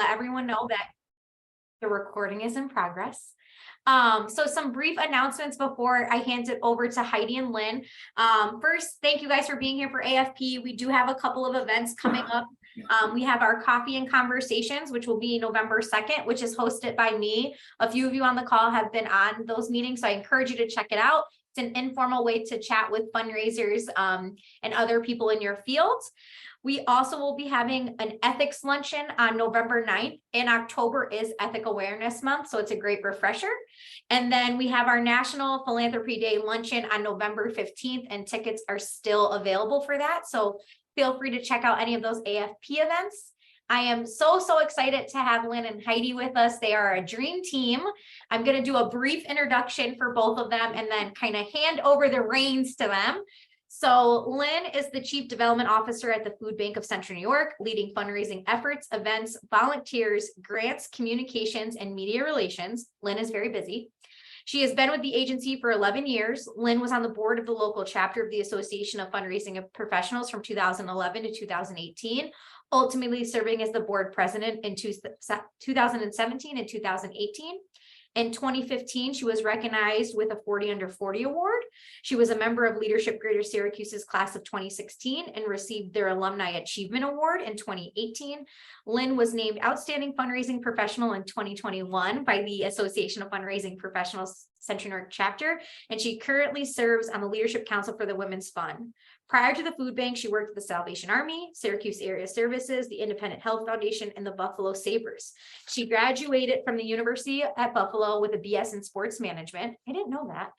everyone know that the recording is in progress. So some brief announcements before I hand it over to Heidi and Lynn. First, thank you guys for being here for AFP. We do have a couple of events coming up. We have our coffee and conversations, which will be November 2nd, which is hosted by me. A few of you on the call have been on those meetings, so I encourage you to check it out. It's an informal way to chat with fundraisers and other people in your field. We also will be having an ethics luncheon on November 9th. In October is Ethic Awareness Month, so it's a great refresher. And then we have our National Philanthropy Day luncheon on November 15th, and tickets are still available for that. So feel free to check out any of those AFP events. I am so excited to have Lynn and Heidi with us. They are a dream team. I'm going to do a brief introduction for both of them and then kind of hand over the reins to them. So Lynn is the Chief Development Officer at the Food Bank of Central New York, leading fundraising efforts, events, volunteers, grants, communications, and media relations. Lynn is very busy. She has been with the agency for 11 years. Lynn was on the board of the local chapter of the Association of Fundraising Professionals from 2011 to 2018, ultimately serving as the board president in 2017 and 2018. In 2015, she was recognized with a 40 Under 40 award. She was a member of Leadership Greater Syracuse's class of 2016 and received their Alumni Achievement Award in 2018. Lynn was named Outstanding Fundraising Professional in 2021 by the Association of Fundraising Professionals Central New York chapter, and she currently serves on the Leadership Council for the Women's Fund. Prior to the food bank, she worked at the Salvation Army, Syracuse Area Services, the Independent Health Foundation, and the Buffalo Sabres. She graduated from the University at Buffalo with a BS in sports management. I didn't know that.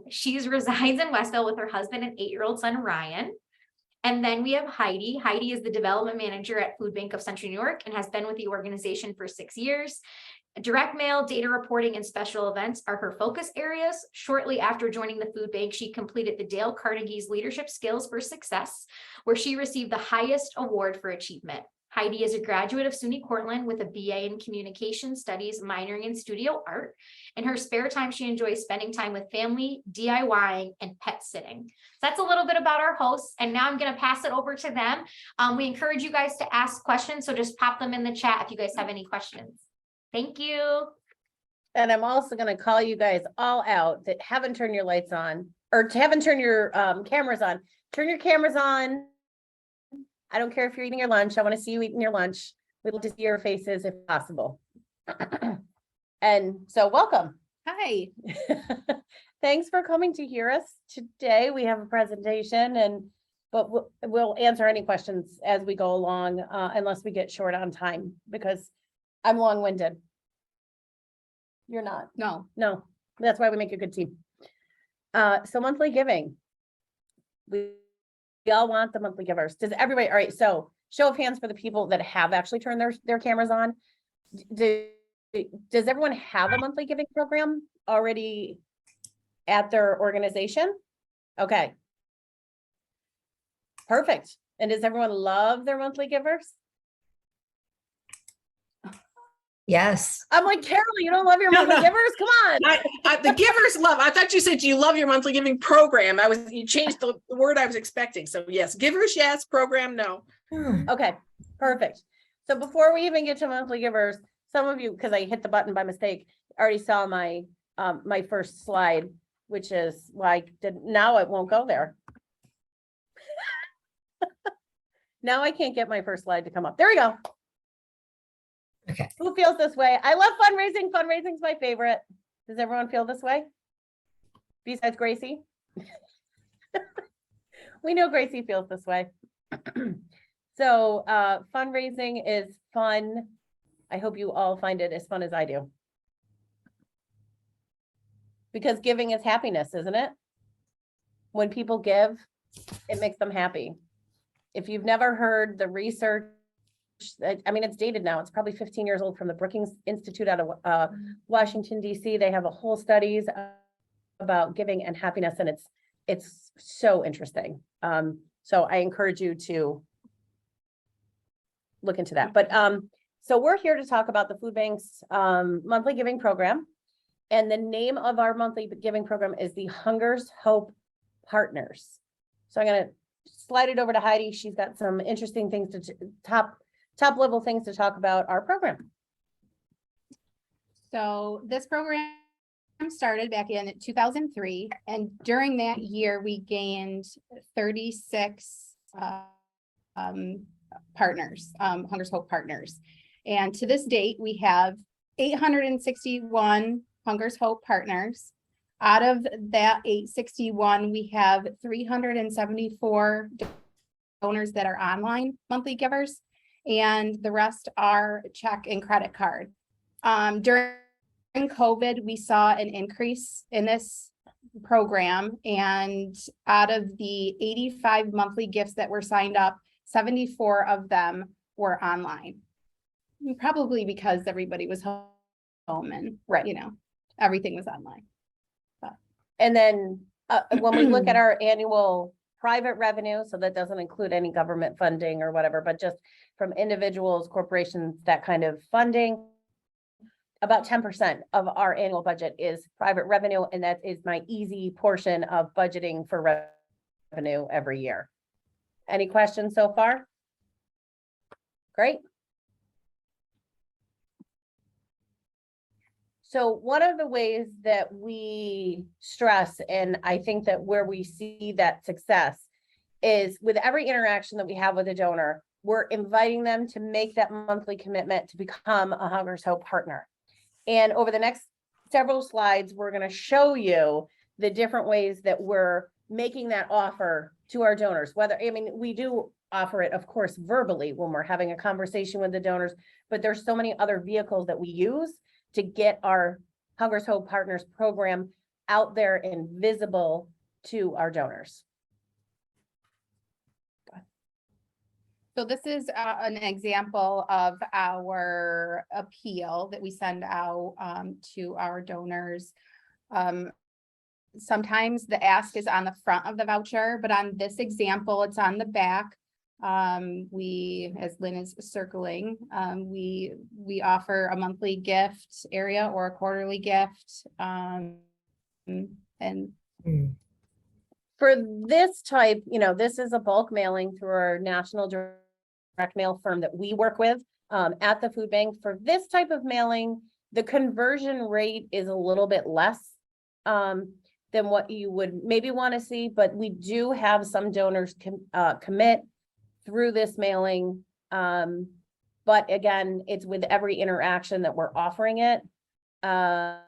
She resides in Westville with her husband and 8-year-old son, Ryan. And then we have Heidi. Heidi is the development manager at Food Bank of Central New York and has been with the organization for 6 years. Direct mail, data reporting, and special events are her focus areas. Shortly after joining the food bank, she completed the Dale Carnegie's Leadership Skills for Success, where she received the highest award for achievement. Heidi is a graduate of SUNY Cortland with a BA in Communication Studies, minoring in studio art. In her spare time, she enjoys spending time with family, DIYing, and pet sitting. So that's a little bit about our hosts, and now I'm going to pass it over to them. We encourage you guys to ask questions, so just pop them in the chat if you guys have any questions. Thank you. And I'm also going to call you guys all out that haven't turned your lights on or haven't turned your cameras on. Turn your cameras on. I don't care if you're eating your lunch. I want to see you eating your lunch. We'd love to see your faces if possible. And so welcome. Hi. Thanks for coming to hear us today. We have a presentation, but we'll answer any questions as we go along, unless we get short on time, because I'm long-winded. You're not. No, that's why we make a good team. So monthly giving. We all want the monthly givers. Does everybody? All right. So show of hands for the people that have actually turned their cameras on. Does everyone have a monthly giving program already at their organization? Okay. Perfect. And does everyone love their monthly givers? Yes. I'm like, Carol, you don't love your monthly givers? Come on. The givers love. I thought you said you love your monthly giving program. You changed the word I was expecting. So yes, givers, yes, program, no. Okay, perfect. So before we even get to monthly givers, some of you, because I hit the button by mistake, already saw my my first slide, which is like, now it won't go there. Now I can't get my first slide to come up. There we go. Okay. Who feels this way? I love fundraising. Fundraising's my favorite. Does everyone feel this way? Besides Gracie? We know Gracie feels this way. So fundraising is fun. I hope you all find it as fun as I do. Because giving is happiness, isn't it? When people give, it makes them happy. If you've never heard the research, I mean, it's dated now. It's probably 15 years old, from the Brookings Institute out of Washington, D.C. They have a whole studies about giving and happiness, and it's so interesting. So I encourage you to look into that. But so we're here to talk about the food bank's monthly giving program. And the name of our monthly giving program is the Hunger's Hope Partners. So I'm going to slide it over to Heidi. She's got some interesting things to top level things to talk about our program. So this program started back in 2003, and during that year, we gained 36 partners, Hunger's Hope partners. And to this date, we have 861 Hunger's Hope partners. Out of that 861, we have 374 donors that are online monthly givers, and the rest are check and credit card. During COVID, we saw an increase in this program, and out of the 85 monthly gifts that were signed up, 74 of them were online. Probably because everybody was home and, Right. you know, everything was online. And then when we look at our annual private revenue, so that doesn't include any government funding or whatever, but just from individuals, corporations, that kind of funding, about 10% of our annual budget is private revenue, and that is my easy portion of budgeting for revenue every year. Any questions so far? Great. So one of the ways that we stress, and I think that where we see that success, is with every interaction that we have with a donor, we're inviting them to make that monthly commitment to become a Hunger's Hope partner. And over the next several slides, we're going to show you the different ways that we're making that offer to our donors. We do offer it, of course, verbally when we're having a conversation with the donors, but there's so many other vehicles that we use to get our Hunger's Hope Partners program out there and visible to our donors. So this is an example of our appeal that we send out to our donors. Sometimes the ask is on the front of the voucher, but on this example, it's on the back. We, as Lynn is circling, we offer a monthly gift area or a quarterly gift. And For this type, this is a bulk mailing through our national direct mail firm that we work with at the food bank. For this type of mailing, the conversion rate is a little bit less than what you would maybe want to see, but we do have some donors commit through this mailing. But again, it's with every interaction that we're offering it. That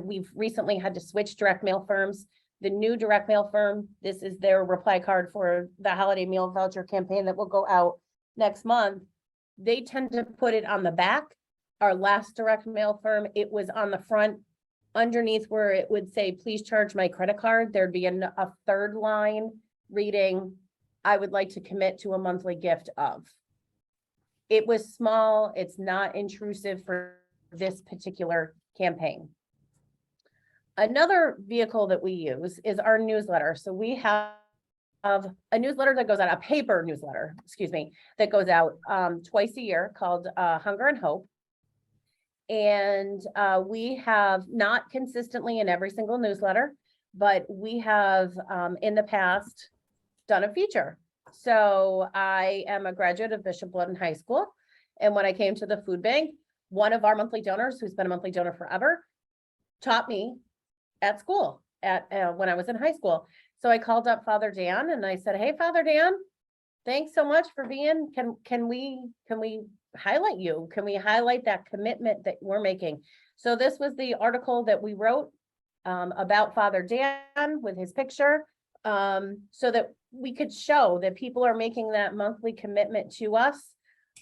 we've recently had to switch direct mail firms. The new direct mail firm, this is their reply card for the holiday meal voucher campaign that will go out next month. They tend to put it on the back. Our last direct mail firm, it was on the front underneath where it would say, please charge my credit card. There'd be a third line reading, I would like to commit to a monthly gift of. It was small. It's not intrusive for this particular campaign. Another vehicle that we use is our newsletter. So we have a newsletter that goes out, a paper newsletter, that goes out twice a year called Hunger and Hope. And we have not consistently in every single newsletter, but we have in the past done a feature. So I am a graduate of Bishop Bloodon High School. And when I came to the food bank, one of our monthly donors, who's been a monthly donor forever, taught me at school when I was in high school. So I called up Father Dan and I said, hey, Father Dan, thanks so much for being, can we highlight you? Can we highlight that commitment that we're making? So this was the article that we wrote about Father Dan with his picture, so that we could show that people are making that monthly commitment to us,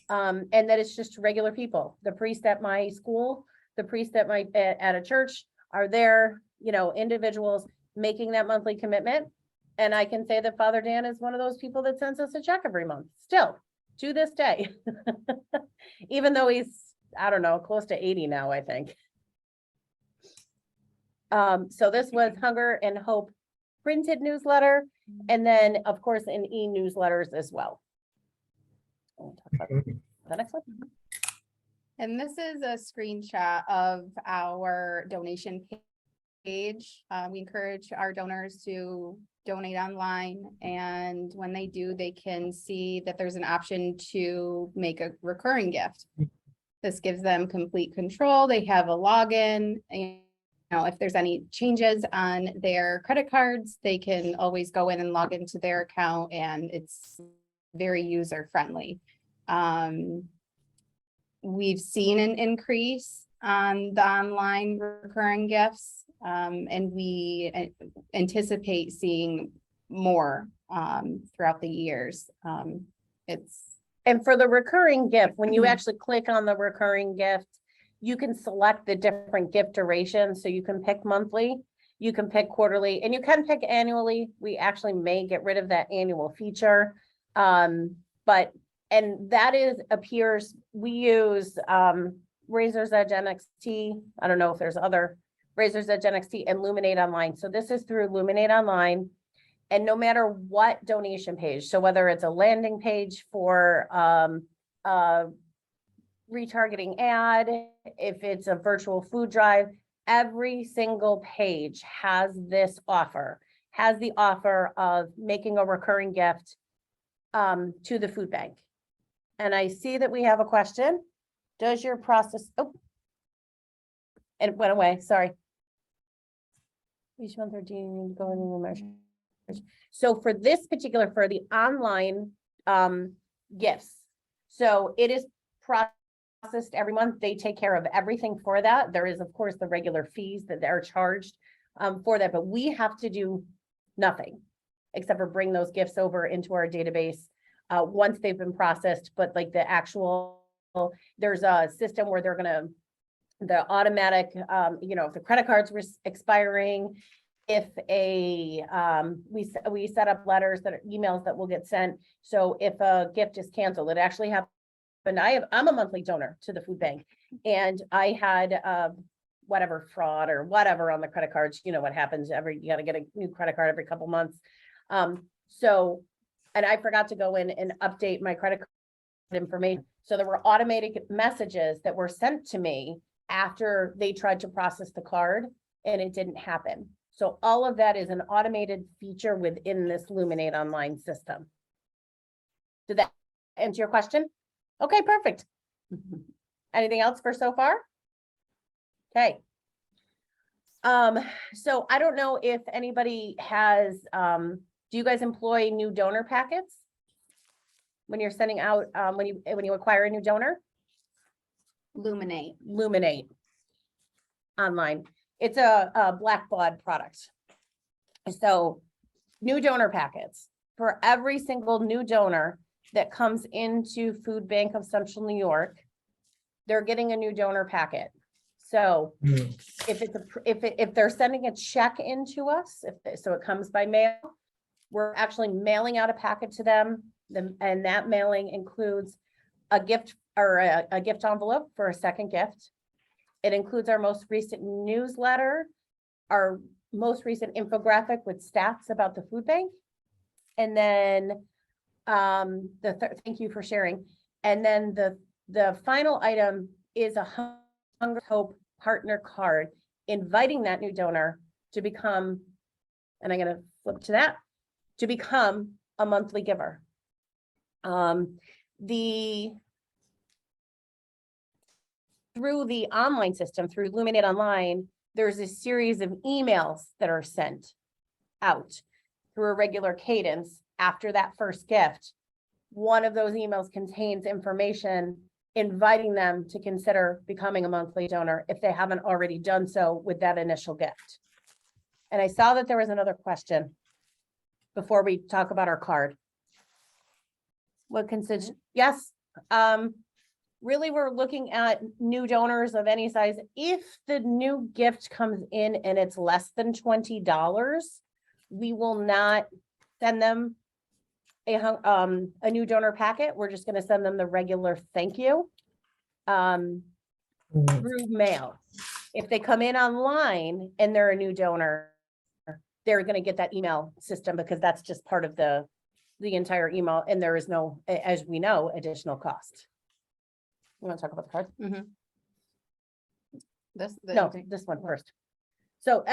and that it's just regular people. The priest at my school, the priest at a church are there, individuals making that monthly commitment. And I can say that Father Dan is one of those people that sends us a check every month, still to this day, even though he's, I don't know, close to 80 now, I think. So this was Hunger and Hope printed newsletter, and then of course in e-newsletters as well. We'll talk about the next one. And this is a screenshot of our donation page. We encourage our donors to donate online, and when they do, they can see that there's an option to make a recurring gift. This gives them complete control. They have a login, and if there's any changes on their credit cards, they can always go in and log into their account, and it's very user friendly. We've seen an increase on the online recurring gifts, and we anticipate seeing more throughout the years. And for the recurring gift, when you Mhm. actually click on the recurring gift, you can select the different gift durations. So you can pick monthly, you can pick quarterly, and you can pick annually. We actually may get rid of that annual feature. And that appears, we use Razor's Edge NXT. I don't know if there's other Razor's Edge NXT and Luminate Online. So this is through Luminate Online. And no matter what donation page, so whether it's a landing page for a retargeting ad, if it's a virtual food drive, every single page has the offer of making a recurring gift to the food bank. And I see that we have a question. Does your process, and it went away, sorry. Each month or do you need to go in and measure? So for this particular, for the online gifts, so it is processed every month. They take care of everything for that. There is, of course, the regular fees that they're charged for that, but we have to do nothing except for bring those gifts over into our database once they've been processed. But like the actual, there's a system where they're gonna, the automatic, if the credit cards were expiring, if we set up letters that are emails that will get sent. So if a gift is canceled, it actually happened. I'm a monthly donor to the food bank, and I had whatever fraud or whatever on the credit cards. You know what happens you got to get a new credit card every couple months. And I forgot to go in and update my credit card information. So there were automated messages that were sent to me after they tried to process the card, and it didn't happen. So all of that is an automated feature within this Luminate Online system. Did that answer your question? Okay, perfect. Anything else for so far? Okay. So I don't know if anybody has, do you guys employ new donor packets when you're sending out, when you acquire a new donor? Luminate Online. It's a Blackbaud product. So new donor packets for every single new donor that comes into Food Bank of Central New York, they're getting a new donor packet. So if they're sending a check into us, so it comes by mail, we're actually mailing out a packet to them. And that mailing includes a gift or a gift envelope for a second gift. It includes our most recent newsletter, our most recent infographic with stats about the food bank. And then thank you for sharing. And then the final item is a Hunger Hope partner card, inviting that new donor to become, and I'm going to flip to that, to become a monthly giver. Through the online system, through Luminate Online, there's a series of emails that are sent out through a regular cadence after that first gift. One of those emails contains information inviting them to consider becoming a monthly donor if they haven't already done so with that initial gift. And I saw that there was another question before we talk about our card. What consider, yes. Really, we're looking at new donors of any size. If the new gift comes in and it's less than $20, we will not send them a new donor packet. We're just going to send them the regular thank you through mail. If they come in online and they're a new donor, they're going to get that email system because that's just part of the entire email, and there is no, as we know, additional cost. You want to talk about the card? This No, this one first. So,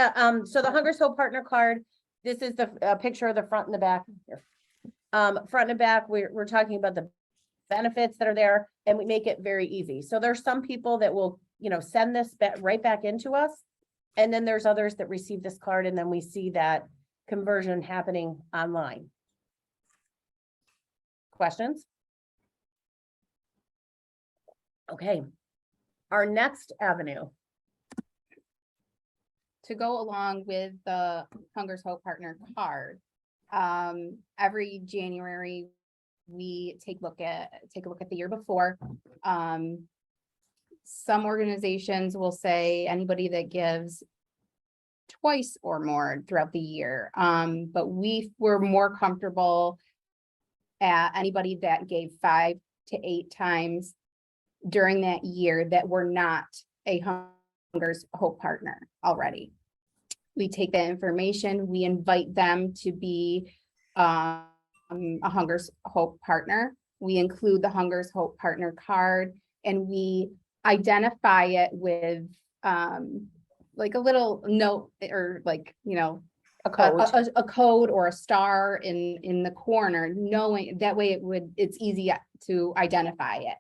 so the Hunger Hope partner card, This is the picture of the front and the back here. Front and back, we're talking about the benefits that are there, and we make it very easy. So there's some people that will, send this right back into us. And then there's others that receive this card, and then we see that conversion happening online. Questions? Okay. Our next avenue. To go along with the Hunger's Hope Partner card, every January, we take a look at the year before. Some organizations will say anybody that gives twice or more throughout the year. But we were more comfortable at anybody that gave 5 to 8 times during that year that were not a Hunger's Hope Partner already. We take that information, we invite them to be a Hunger's Hope Partner. We include the Hunger's Hope Partner card, and we identify it with like a little note, or like, A code. a code or a star in the corner, knowing that way it's easy to identify it.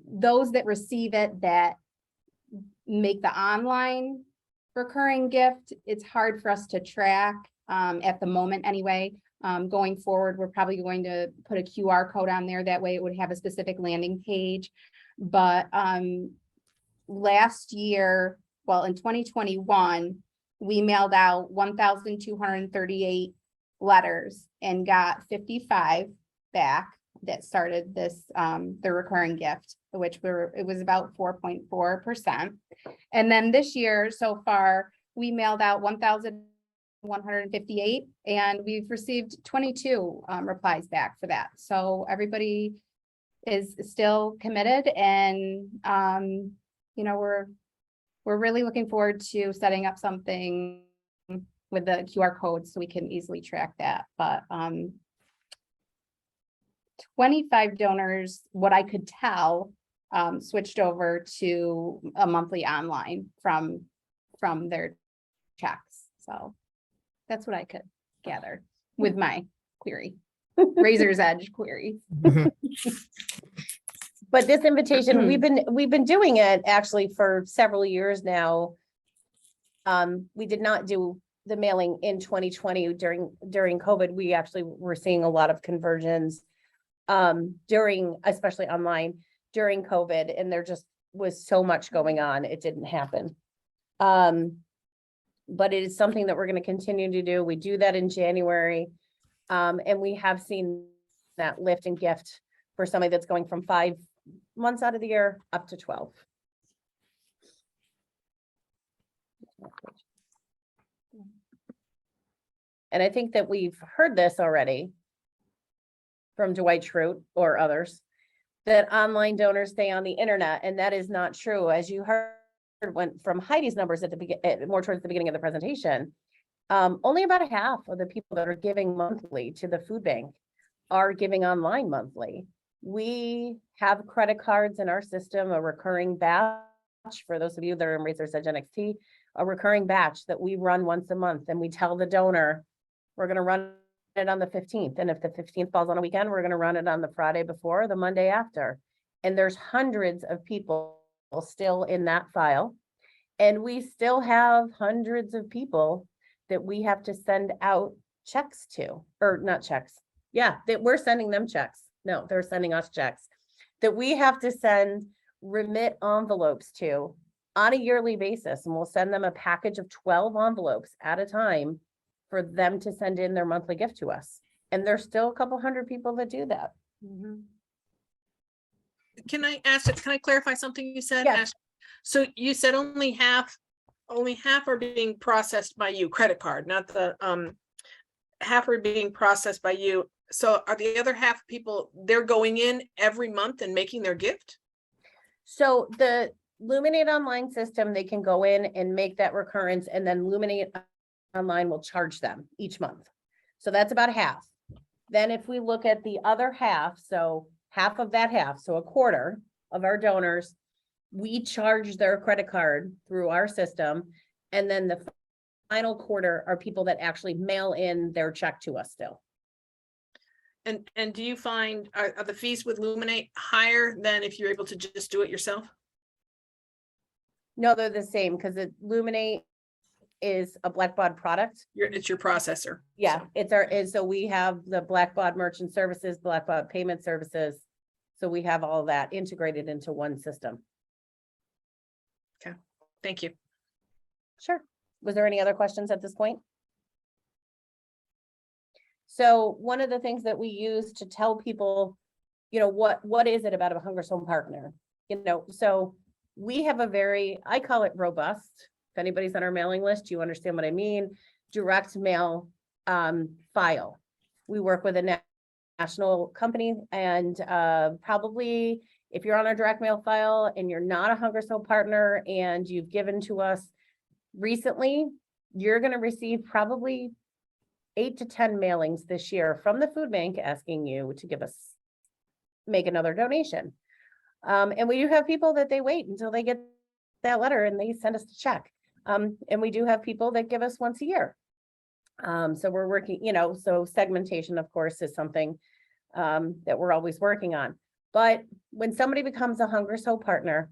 Those that receive it, that make the online recurring gift, it's hard for us to track at the moment anyway. Going forward, we're probably going to put a QR code on there. That way it would have a specific landing page. But last year, well, in 2021, we mailed out 1,238 letters and got 55 back that started this, the recurring gift, which it was about 4.4%. And then this year, so far, we mailed out 1,158, and we've received 22 replies back for that. So everybody is still committed, and we're really looking forward to setting up something with the QR code so we can easily track that. But 25 donors, what I could tell, switched over to a monthly online from their checks. So that's what I could gather with my query, Razor's Edge query. But this invitation, we've been doing it actually for several years now. We did not do the mailing in 2020 during COVID. We actually were seeing a lot of conversions especially online during COVID, and there just was so much going on, it didn't happen. But it is something that we're going to continue to do. We do that in January. And we have seen that lift and gift for somebody that's going from 5 months out of the year up to 12. And I think that we've heard this already from Dwight Schrute or others, that online donors stay on the internet, and that is not true. As you heard went from Heidi's numbers at the beginning, more towards the beginning of the presentation, only about half of the people that are giving monthly to the food bank are giving online monthly. We have credit cards in our system, a recurring batch, for those of you that are in Razor's Edge NXT, a recurring batch that we run once a month, and we tell the donor, we're going to run it on the 15th. And if the 15th falls on a weekend, we're going to run it on the Friday before, or the Monday after. And there's hundreds of people still in that file. And we still have hundreds of people that we have to send out checks to, or not checks. Yeah, that we're sending them checks. No, they're sending us checks that we have to send remit envelopes to on a yearly basis. And we'll send them a package of 12 envelopes at a time for them to send in their monthly gift to us. And there's still a couple hundred people that do that. Can I clarify something you said? Yes. So you said only half are being processed by you, credit card, not the half are being processed by you. So are the other half people, they're going in every month and making their gift? So the Luminate online system, they can go in and make that recurrence, and then Luminate online will charge them each month. So that's about half. Then if we look at the other half, so half of that half, so a quarter of our donors, we charge their credit card through our system. And then the final quarter are people that actually mail in their check to us still. And do you find, are the fees with Luminate higher than if you're able to just do it yourself? No, they're the same because Luminate is a Blackbaud product. It's your processor. Yeah, So, so we have the Blackbaud Merchant Services, Blackbaud Payment Services. So we have all that integrated into one system. thank you. Sure. Was there any other questions at this point? So one of the things that we use to tell people, you know, what is it about a Hunger Zone partner? You know, so we have a very, I call it robust. If anybody's on our mailing list, you understand what I mean. Direct mail file. We work with a national company, and probably if you're on our direct mail file and you're not a Hunger Zone partner and you've given to us recently, you're going to receive probably 8 to 10 mailings this year from the food bank asking you to make another donation. And we do have people that they wait until they get that letter and they send us a check. And we do have people that give us once a year. So we're working, you know, so segmentation, of course, is something that we're always working on. But when somebody becomes a Hunger Zone partner,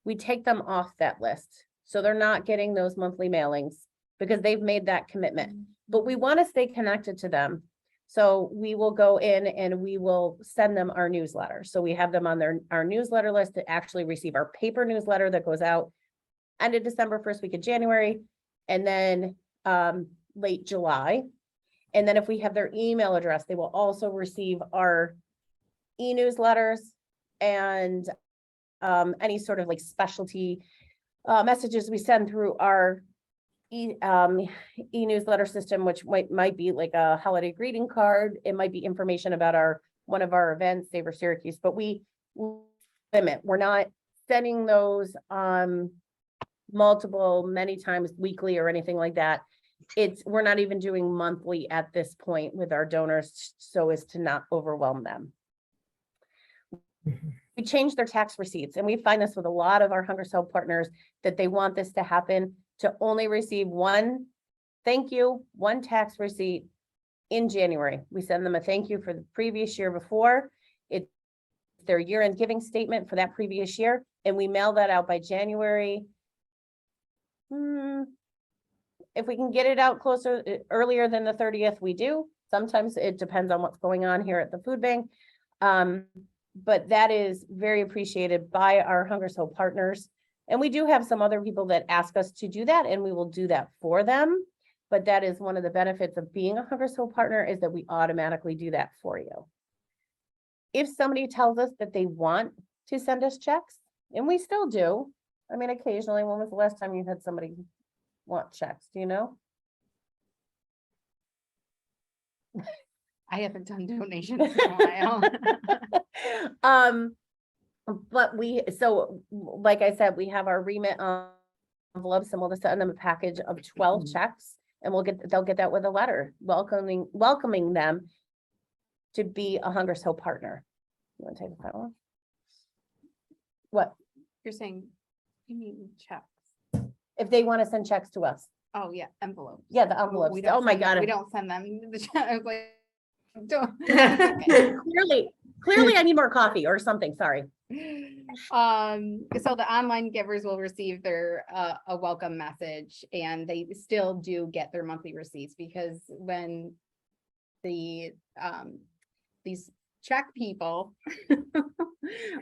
we take them off that list. So they're not getting those monthly mailings because they've made that commitment. But we want to stay connected to them. So we will go in and we will send them our newsletter. So we have them on our newsletter list to actually receive our paper newsletter that goes out end of December, first week of January, and then late July. And then if we have their email address, they will also receive our e-newsletters and any sort of like specialty messages we send through our e-newsletter system, which might be like a holiday greeting card. It might be information about one of our events, Savor Syracuse, but we limit. We're not sending those many times weekly or anything like that. We're not even doing monthly at this point with our donors so as to not overwhelm them. We change their tax receipts, and we find this with a lot of our Hunger Zone partners that they want this to happen, to only receive one thank you, one tax receipt in January. We send them a thank you for the previous year before. It's their year-end giving statement for that previous year, and we mail that out by January. If we can get it out earlier than the 30th, we do. Sometimes it depends on what's going on here at the food bank. But that is very appreciated by our Hunger Zone partners. And we do have some other people that ask us to do that, and we will do that for them. But that is one of the benefits of being a Hunger Zone partner, is that we automatically do that for you. If somebody tells us that they want to send us checks, and we still do. I mean, occasionally, when was the last time you had somebody want checks? Do you know? I haven't done donations in a while. But so like I said, we have our remit envelopes, and we'll just send them a package of 12 checks, and they'll get that with a letter welcoming them to be a Hunger Zone partner. You want to take that one? What? You're saying, you mean checks? If they want to send checks to us. Oh, yeah, envelopes. Yeah, the envelopes. We don't Oh my send them- God. We don't send them the check. I was like, don't. Clearly I need more coffee or something. Sorry. So the online givers will receive their a welcome message, and they still do get their monthly receipts, because when these check people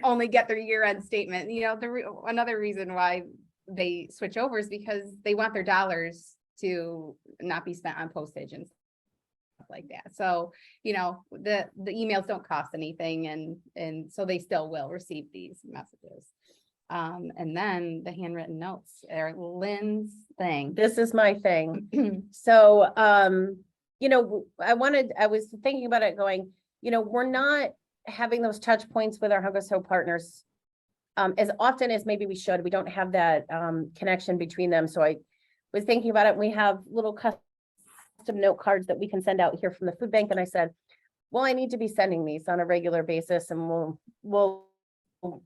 only get their year-end statement, you know, another reason why they switch over is because they want their dollars to not be spent on postage and stuff like that. So, you know, the emails don't cost anything, and so they still will receive these messages. And then the handwritten notes are Lynn's thing. This is my thing. So, you know, I was thinking about it going, you know, we're not having those touch points with our Hunger Zone partners as often as maybe we should. We don't have that connection between them. So I was thinking about it. We have little custom note cards that we can send out here from the food bank. And I said, well, I need to be sending these on a regular basis, and we'll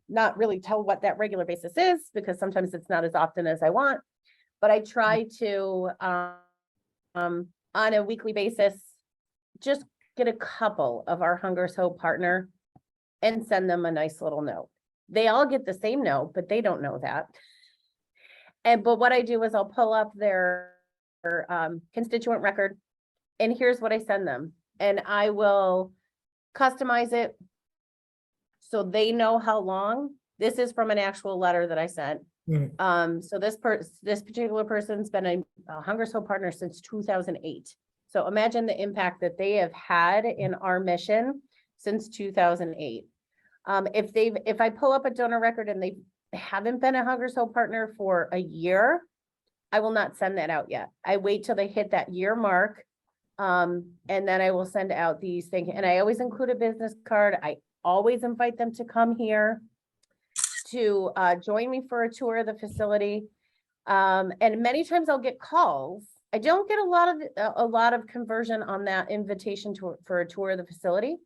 not really tell what that regular basis is, because sometimes it's not as often as I want. But I try to, on a weekly basis, just get a couple of our Hunger So partner and send them a nice little note. They all get the same note, but they don't know that. But what I do is I'll pull up their constituent record, and here's what I send them. And I will customize it so they know how long. This is from an actual letter that I sent. So this particular person's been a Hunger So partner since 2008. So imagine the impact that they have had in our mission since 2008. If I pull up a donor record and they haven't been a Hunger So partner for a year, I will not send that out yet. I wait till they hit that year mark. And then I will send out these things. And I always include a business card. I always invite them to come here to join me for a tour of the facility. And many times I'll get calls. I don't get a lot of conversion on that invitation for a tour of the facility,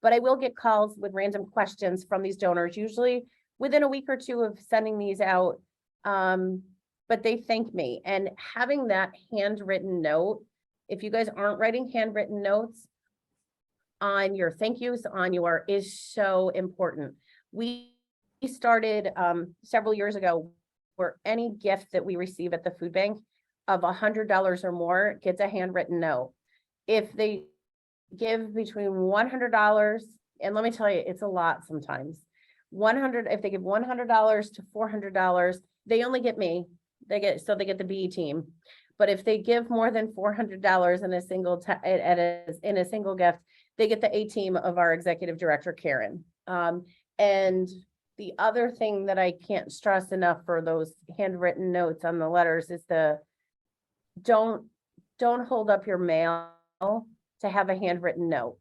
but I will get calls with random questions from these donors, usually within a week or two of sending these out. But they thank me, and having that handwritten note, if you guys aren't writing handwritten notes on your thank yous is so important. We started several years ago where any gift that we receive at the food bank of $100 or more gets a handwritten note. If they give between $100, and let me tell you, it's a lot sometimes. If they give $100 to $400, they only get me. They get the B team. But if they give more than $400 in a single gift, they get the A team of our executive director, Karen. And the other thing that I can't stress enough for those handwritten notes on the letters is don't hold up your mail to have a handwritten note.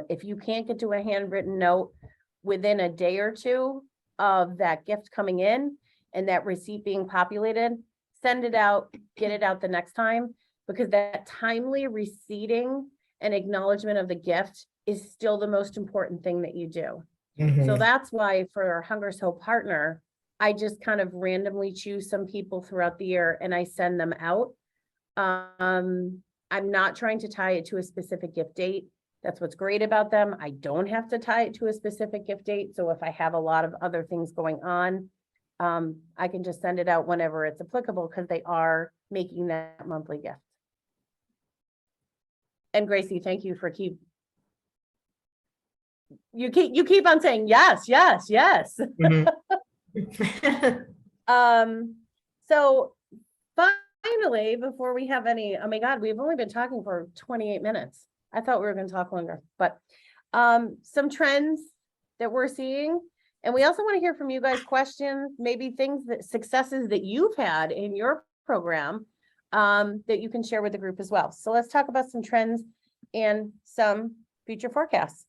If you can't get to a handwritten note within a day or two of that gift coming in and that receipt being populated, send it out, get it out the next time, because that timely receipting and acknowledgement of the gift is still the most important thing that you do. So that's why for our Hunger So partner, I just kind of randomly choose some people throughout the year and I send them out. I'm not trying to tie it to a specific gift date. That's what's great about them. I don't have to tie it to a specific gift date. So if I have a lot of other things going on, I can just send it out whenever it's applicable because they are making that monthly gift. And Gracie, thank you for you keep on saying yes, yes, yes. So finally, before we have any, oh my God, we've only been talking for 28 minutes. I thought we were going to talk longer, but some trends that we're seeing. And we also want to hear from you guys questions, maybe successes that you've had in your program that you can share with the group as well. So let's talk about some trends and some future forecasts.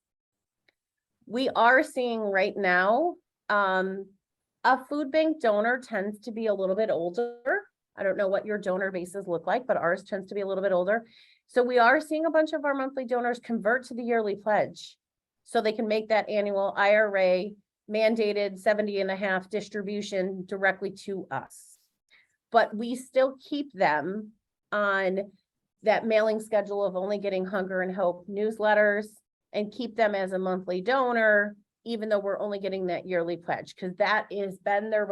We are seeing right now, a food bank donor tends to be a little bit older. I don't know what your donor bases look like, but ours tends to be a little bit older. So we are seeing a bunch of our monthly donors convert to the yearly pledge so they can make that annual IRA mandated 70.5 distribution directly to us. But we still keep them on that mailing schedule of only getting Hunger and Hope newsletters and keep them as a monthly donor, even though we're only getting that yearly pledge, because that has been their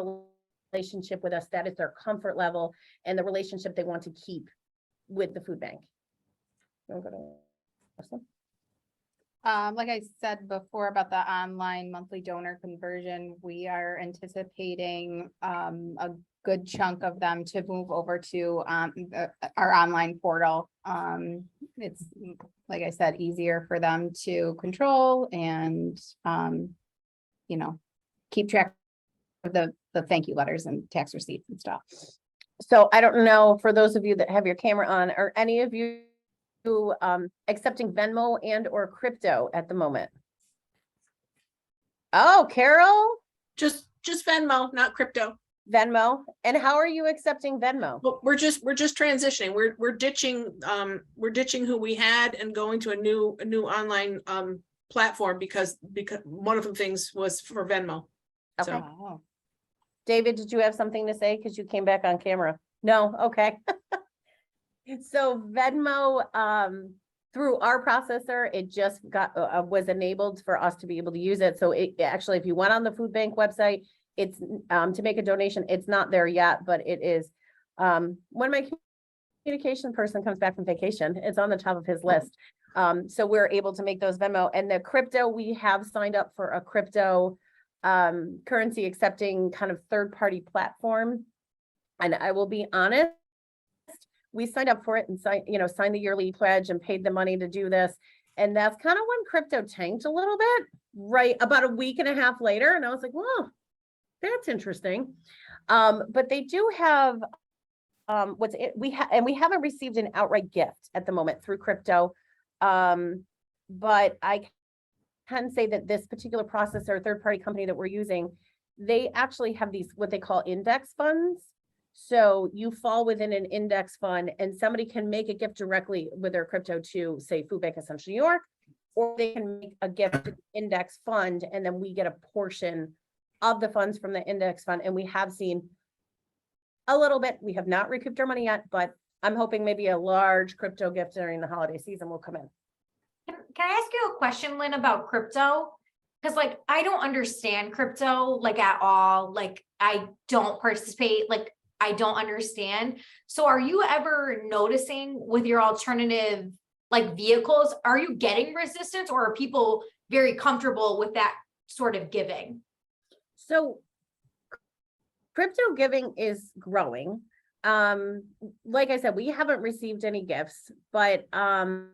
relationship with us. That is their comfort level and the relationship they want to keep with the food bank. Like I said before about the online monthly donor conversion, we are anticipating a good chunk of them to move over to our online portal. It's, like I said, easier for them to control and keep track of the thank you letters and tax receipts and stuff. So I don't know, for those of you that have your camera on, are any of you accepting Venmo and or crypto at the moment? Oh, Carol? Just Venmo, not crypto. Venmo. And how are you accepting Venmo? Well, we're just transitioning. We're ditching who we had and going to a new online platform because one of the things was for Venmo. Okay. So Oh. David, did you have something to say? Because you came back on camera. No, okay. So Venmo, through our processor, it just got, was enabled for us to be able to use it. So it actually, if you went on the food bank website, it's, to make a donation, it's not there yet, but it is. When my communication person comes back from vacation, it's on the top of his list. So we're able to make those Venmo, and the crypto, we have signed up for a crypto currency accepting kind of third-party platform. And I will be honest, we signed up for it and signed the yearly pledge and paid the money to do this. And that's kind of when crypto tanked a little bit, right? About a week and a half later. And I was like, whoa, that's interesting. But they do have we haven't received an outright gift at the moment through crypto. But I can say that this particular processor, third-party company that we're using, they actually have these, what they call index funds. So you fall within an index fund and somebody can make a gift directly with their crypto to, say, Food Bank of Central New York, or they can make a gift to the index fund, and then we get a portion of the funds from the index fund. And we have seen a little bit, we have not recouped our money yet, but I'm hoping maybe a large crypto gift during the holiday season will come in. Can I ask you a question, Lynn, about crypto? Because like, I don't understand crypto like at all. Like I don't participate, like I don't understand. So are you ever noticing with your alternative like vehicles, are you getting resistance, or are people very comfortable with that sort of giving? So crypto giving is growing. Like I said, we haven't received any gifts, but and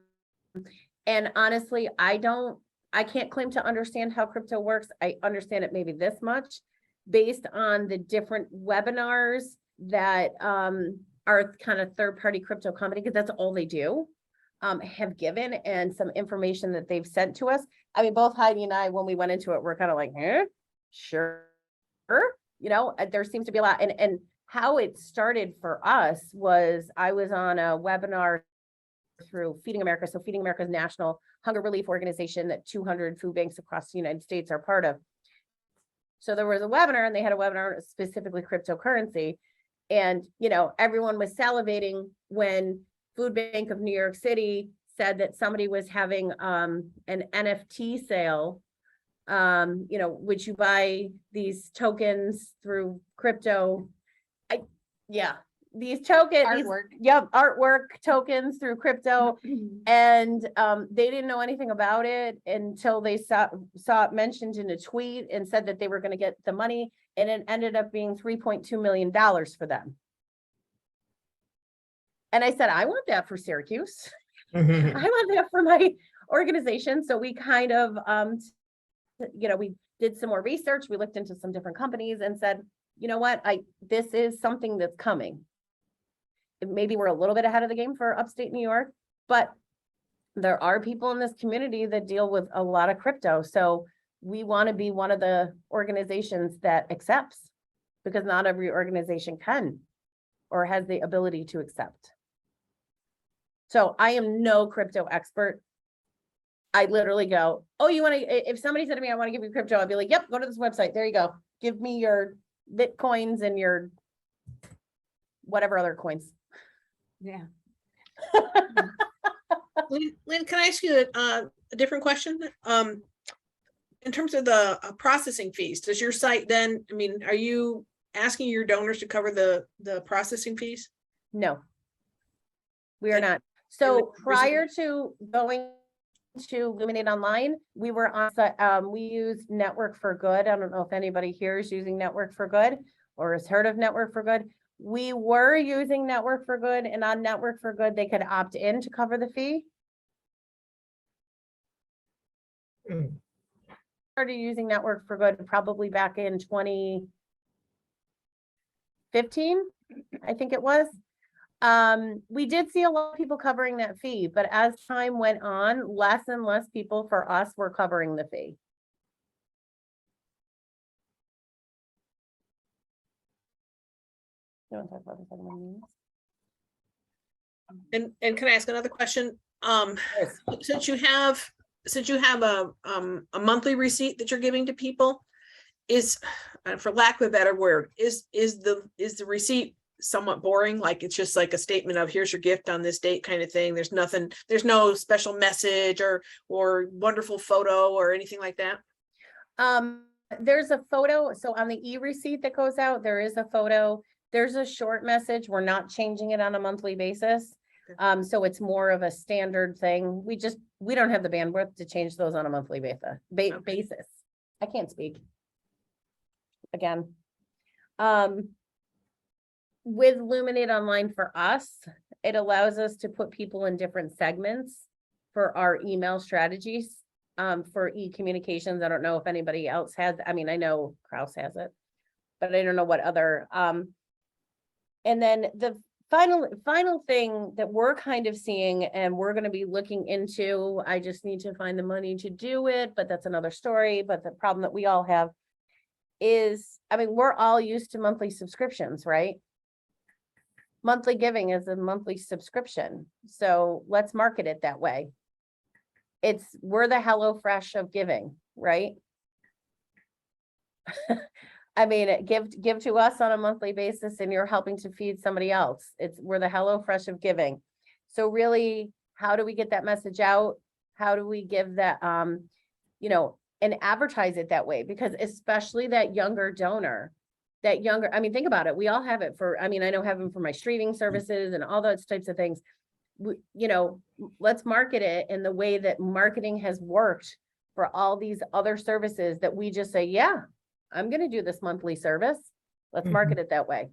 honestly, I can't claim to understand how crypto works. I understand it maybe this much based on the different webinars that are kind of third-party crypto company, because that's all they do, have given, and some information that they've sent to us. I mean, both Heidi and I, when we went into it, we're kind of like, sure. There seems to be a lot. And how it started for us was I was on a webinar through Feeding America. So Feeding America is a national hunger relief organization that 200 food banks across the United States are part of. So there was a webinar, and they had a webinar specifically cryptocurrency. And, everyone was salivating when Food Bank of New York City said that somebody was having an NFT sale. Would you buy these tokens through crypto? These tokens, artwork tokens through crypto. And they didn't know anything about it until they saw it mentioned in a tweet and said that they were going to get the money, and it ended up being $3.2 million for them. And I said, I want that for Syracuse. I want that for my organization. So we kind of, we did some more research. We looked into some different companies and said, you know what, this is something that's coming. Maybe we're a little bit ahead of the game for upstate New York, but there are people in this community that deal with a lot of crypto. So we want to be one of the organizations that accepts, because not every organization can or has the ability to accept. So I am no crypto expert. I literally go, oh, you want to, if somebody said to me, I want to give you crypto, I'd be like, yep, go to this website. There you go. Give me your Bitcoins and your whatever other coins. Yeah. Lynn, can I ask you a different question? In terms of the processing fees, does your site then, are you asking your donors to cover the processing fees? No, we are not. So prior to going to Luminate Online, we were on, we used Network for Good. I don't know if anybody here is using Network for Good or has heard of Network for Good. We were using Network for Good, and on Network for Good, they could opt in to cover the fee. Started using Network for Good probably back in 2015, I think it was. We did see a lot of people covering that fee, but as time went on, less and less people for us were covering the fee. You want to talk about the second one? And can I ask another question? Since you have a monthly receipt that you're giving to people, is, for lack of a better word, is the receipt somewhat boring? Like it's just like a statement of here's your gift on this date kind of thing. There's nothing, there's no special message or wonderful photo or anything like that? There's a photo. So on the e-receipt that goes out, there is a photo. There's a short message. We're not changing it on a monthly basis. Okay. So it's more of a standard thing. We don't have the bandwidth to change those on a monthly basis. I can't speak. Again. With Luminate Online for us, it allows us to put people in different segments for our email strategies. For e-communications, I don't know if anybody else has, I mean, I know Kraus has it, but I don't know what other, and then the final thing that we're kind of seeing and we're going to be looking into, I just need to find the money to do it, but that's another story. But the problem that we all have is, I mean, we're all used to monthly subscriptions, right? Monthly giving is a monthly subscription. So let's market it that way. We're the HelloFresh of giving, right? I mean, give to us on a monthly basis and you're helping to feed somebody else. We're the HelloFresh of giving. So really, how do we get that message out? How do we give that, and advertise it that way? Because especially that younger donor, I mean, think about it. We all have it I know having for my streaming services and all those types of things. Let's market it in the way that marketing has worked for all these other services that we just say, yeah, I'm going to do this monthly service. Let's market it that way.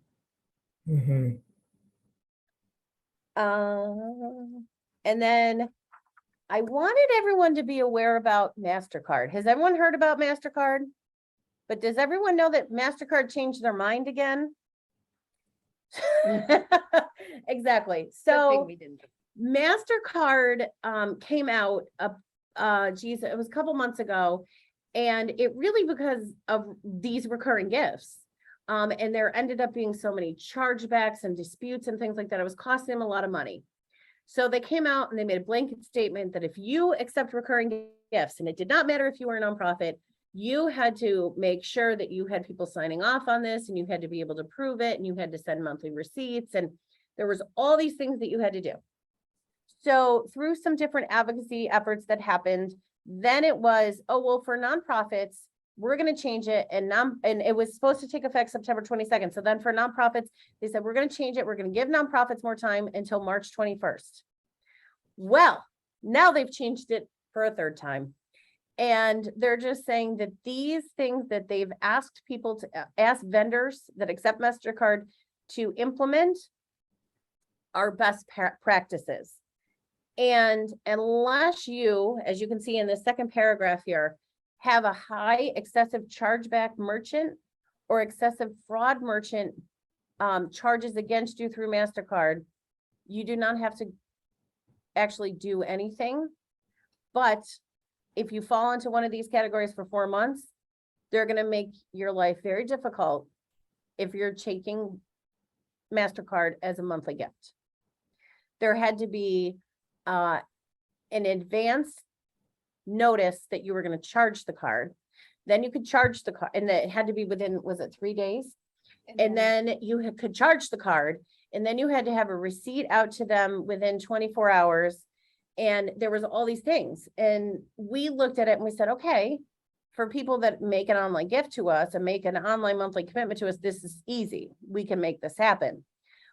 Mhm. And then I wanted everyone to be aware about MasterCard. Has everyone heard about MasterCard? But does everyone know that MasterCard changed their mind again? Exactly. So MasterCard came out, it was a couple months ago, and it really because of these recurring gifts. And there ended up being so many chargebacks and disputes and things like that. It was costing them a lot of money. So they came out and they made a blanket statement that if you accept recurring gifts, and it did not matter if you were a nonprofit, you had to make sure that you had people signing off on this, and you had to be able to prove it, and you had to send monthly receipts, and there was all these things that you had to do. So through some different advocacy efforts that happened, then it was, oh, well, for nonprofits, we're going to change it. And it was supposed to take effect September 22nd. So then for nonprofits, they said, we're going to change it. We're going to give nonprofits more time until March 21st. Well, now they've changed it for a third time. And they're just saying that these things that they've asked people to ask vendors that accept MasterCard to implement are best practices. And unless you, as you can see in the second paragraph here, have a high excessive chargeback merchant or excessive fraud merchant charges against you through MasterCard, you do not have to actually do anything. But if you fall into one of these categories for 4 months, they're going to make your life very difficult if you're taking MasterCard as a monthly gift. There had to be an advance notice that you were going to charge the card. Then you could charge the card, and it had to be within, was it 3 days? And then you could charge the card, and then you had to have a receipt out to them within 24 hours. And there was all these things. And we looked at it and we said, okay, for people that make an online gift to us and make an online monthly commitment to us, this is easy. We can make this happen.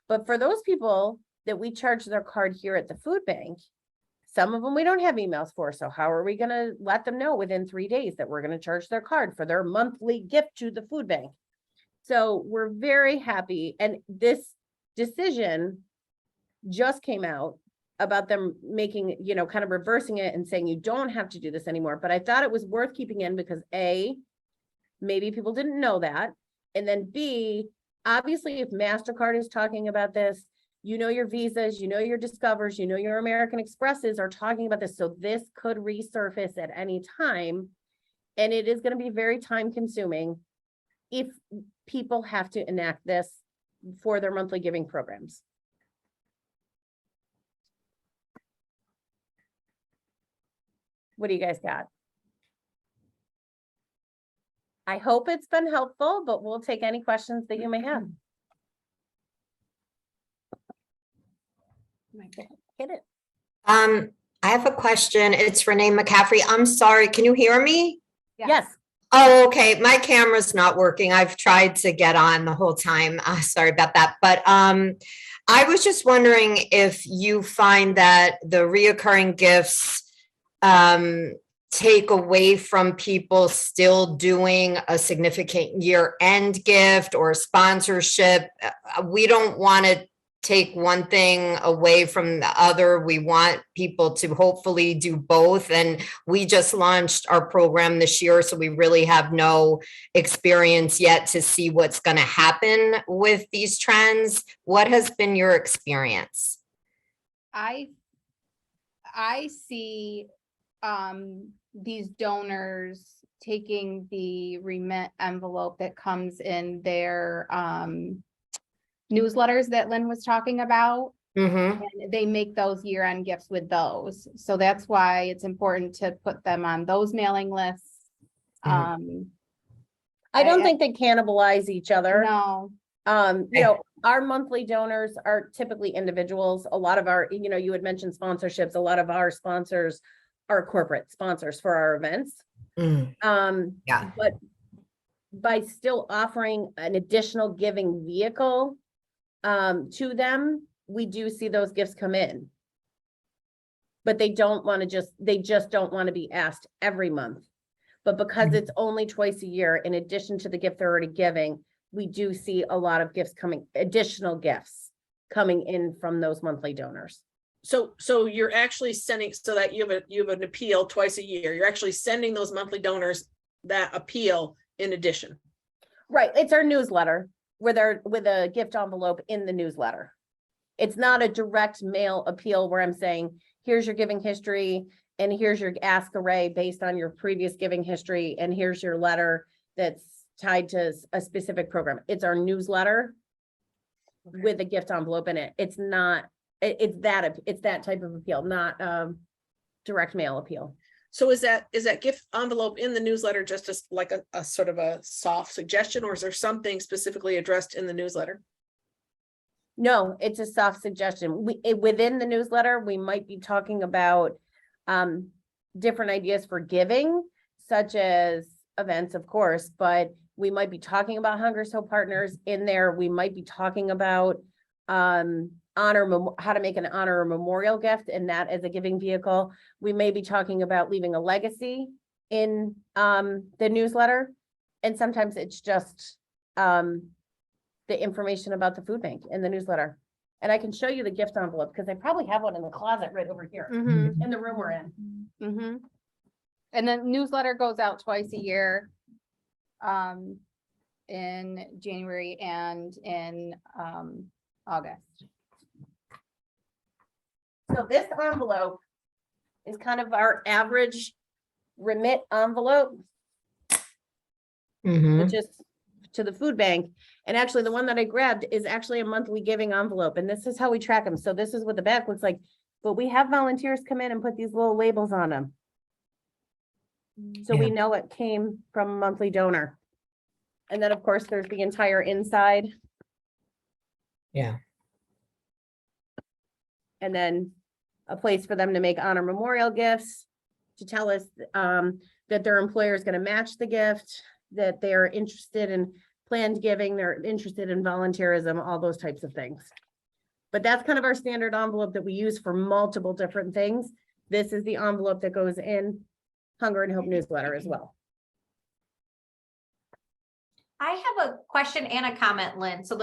But for those people that we charge their card here at the food bank, some of them we don't have emails for. So how are we going to let them know within 3 days that we're going to charge their card for their monthly gift to the food bank? So we're very happy. And this decision just came out about them making, kind of reversing it and saying you don't have to do this anymore. But I thought it was worth keeping in because A, maybe people didn't know that. And then B, obviously if MasterCard is talking about this, your Visas, your Discovers, your American Expresses are talking about this. So this could resurface at any time. And it is going to be very time consuming if people have to enact this for their monthly giving programs. What do you guys got? I hope it's been helpful, but we'll take any questions that you may have. Hit it. I have a question. It's Renee McCaffrey. I'm sorry. Can you hear me? Yes. Oh, okay. My camera's not working. I've tried to get on the whole time. Sorry about that. But I was just wondering if you find that the reoccurring gifts take away from people still doing a significant year-end gift or sponsorship. We don't want to take one thing away from the other. We want people to hopefully do both. And we just launched our program this year, so we really have no experience yet to see what's going to happen with these trends. What has been your experience? I see these donors taking the remit envelope that comes in their newsletters that Lynn was talking about. Mm-hmm. And they make those year-end gifts with those. So that's why it's important to put them on those mailing lists. I don't think they cannibalize each other. No, You know, our monthly donors are typically individuals. A lot of our, you know, you had mentioned sponsorships. A lot of our sponsors are corporate sponsors for our events. Yeah. But by still offering an additional giving vehicle to them, we do see those gifts come in. But they don't want to they just don't want to be asked every month. But because it's only twice a year, in addition to the gift they're already giving, we do see a lot of gifts coming, additional gifts coming in from those monthly donors. So you're actually sending, so that you have an appeal twice a year. You're actually sending those monthly donors that appeal in addition. Right, it's our newsletter with a gift envelope in the newsletter. It's not a direct mail appeal where I'm saying, here's your giving history and here's your ask array based on your previous giving history, and here's your letter that's tied to a specific program. It's our newsletter with a gift envelope in it. It's not, it's that type of appeal, not direct mail appeal. So is that gift envelope in the newsletter just as like a sort of a soft suggestion, or is there something specifically addressed in the newsletter? No, it's a soft suggestion. Within the newsletter, we might be talking about different ideas for giving, such as events, of course, but we might be talking about Hunger So Partners in there. We might be talking about how to make an honor or memorial gift, and that as a giving vehicle. We may be talking about leaving a legacy in the newsletter, and sometimes it's just the information about the food bank in the newsletter. And I can show you the gift envelope because I probably have one in the closet right over here in the room we're in. And then newsletter goes out twice a year. In January and in August. So this envelope is kind of our average remit envelope, which is to the food bank. And actually the one that I grabbed is actually a monthly giving envelope. And this is how we track them. So this is what the back looks like, but we have volunteers come in and put these little labels on them. So we know it came from a monthly donor. And then of course there's the entire inside. Yeah. And then a place for them to make honor memorial gifts, to tell us that their employer is going to match the gift, that they're interested in planned giving, they're interested in volunteerism, all those types of things. But that's kind of our standard envelope that we use for multiple different things. This is the envelope that goes in Hunger and Hope newsletter as well. I have a question and a comment, Lynn. So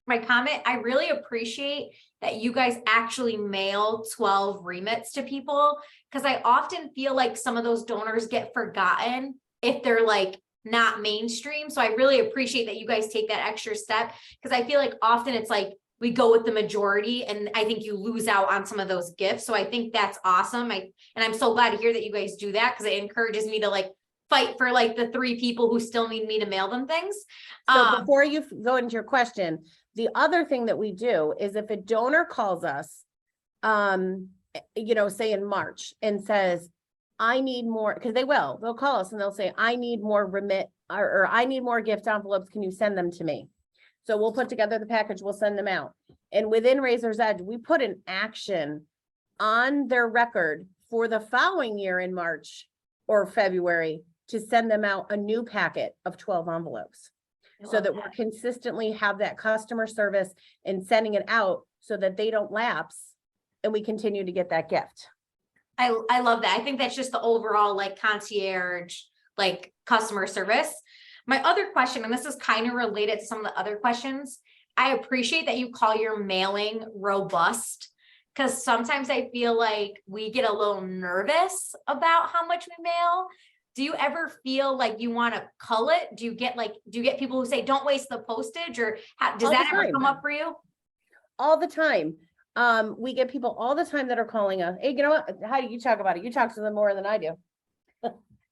my comment, I really appreciate that you guys actually mail 12 remits to people, because I often feel like some of those donors get forgotten if they're like not mainstream. So I really appreciate that you guys take that extra step, because I feel like often it's like we go with the majority, and I think you lose out on some of those gifts. So I think that's awesome. And I'm so glad to hear that you guys do that, because it encourages me to like fight for like the 3 people who still need me to mail them things. So before you go into your question, the other thing that we do is if a donor calls us, you know, say in March and says, I need more, because they'll call us and they'll say, I need more remit or I need more gift envelopes, can you send them to me? So we'll put together the package, we'll send them out. And within Razor's Edge, we put an action on their record for the following year in March or February to send them out a new packet of 12 envelopes. So that we're consistently have that customer service and sending it out so that they don't lapse and we continue to get that gift. I love that. I think that's just the overall like concierge, like customer service. My other question, and this is kind of related to some of the other questions. I appreciate that you call your mailing robust, because sometimes I feel like we get a little nervous about how much we mail. Do you ever feel like you want to cull it? Do you get people who say, don't waste the postage, or does All the that ever time. come up for you? All the time. We get people all the time that are calling us. Hey, you know what? How do you talk about it? You talk to them more than I do.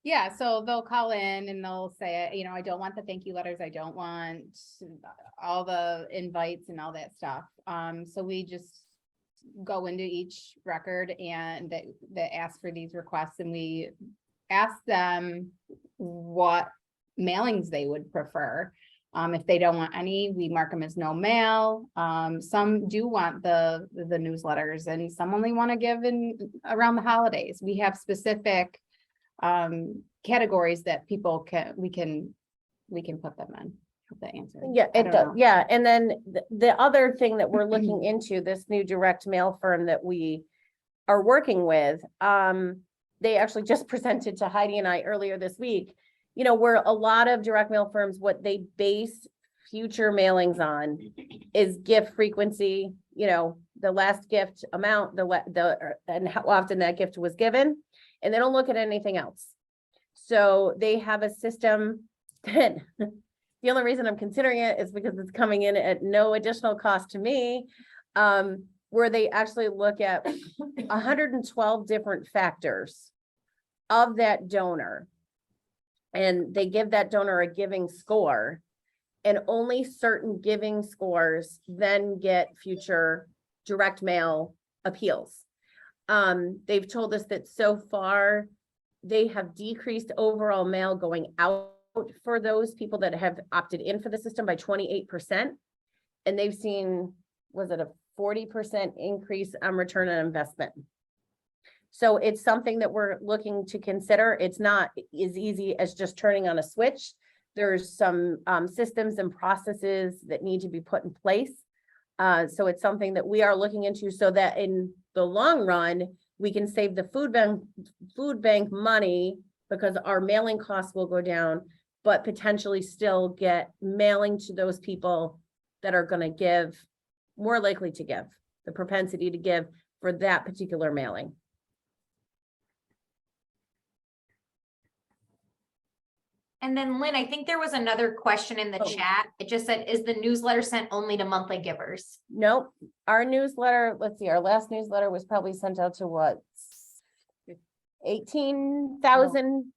Yeah, so they'll call in and they'll say, you know, I don't want the thank you letters. I don't want all the invites and all that stuff. So we just go into each record and that ask for these requests, and we ask them what mailings they would prefer. If they don't want any, we mark them as no mail. Some do want the newsletters, and some only want to give in around the holidays. We have specific categories that we can put them in. Hope that answers. Yeah, I it don't does. know. Yeah. And then the other thing that we're looking into, this new direct mail firm that we are working with, they actually just presented to Heidi and I earlier this week. You know, where a lot of direct mail firms, what they base future mailings on is gift frequency, you know, the last gift amount, and how often that gift was given, and they don't look at anything else. So they have a system that the only reason I'm considering it is because it's coming in at no additional cost to me, where they actually look at 112 different factors of that donor. And they give that donor a giving score, and only certain giving scores then get future direct mail appeals. They've told us that so far they have decreased overall mail going out for those people that have opted in for the system by 28%. And they've seen, was it a 40% increase on return on investment? So it's something that we're looking to consider. It's not as easy as just turning on a switch. There's some systems and processes that need to be put in place. So it's something that we are looking into, so that in the long run, we can save the food bank money, because our mailing costs will go down, but potentially still get mailing to those people that are going to give, more likely to give, the propensity to give for that particular mailing. And then Lynn, I think there was another question in the Oh. chat. It just said, is the newsletter sent only to monthly givers? Nope, our newsletter, let's see, our last newsletter was probably sent out to what? 18,000.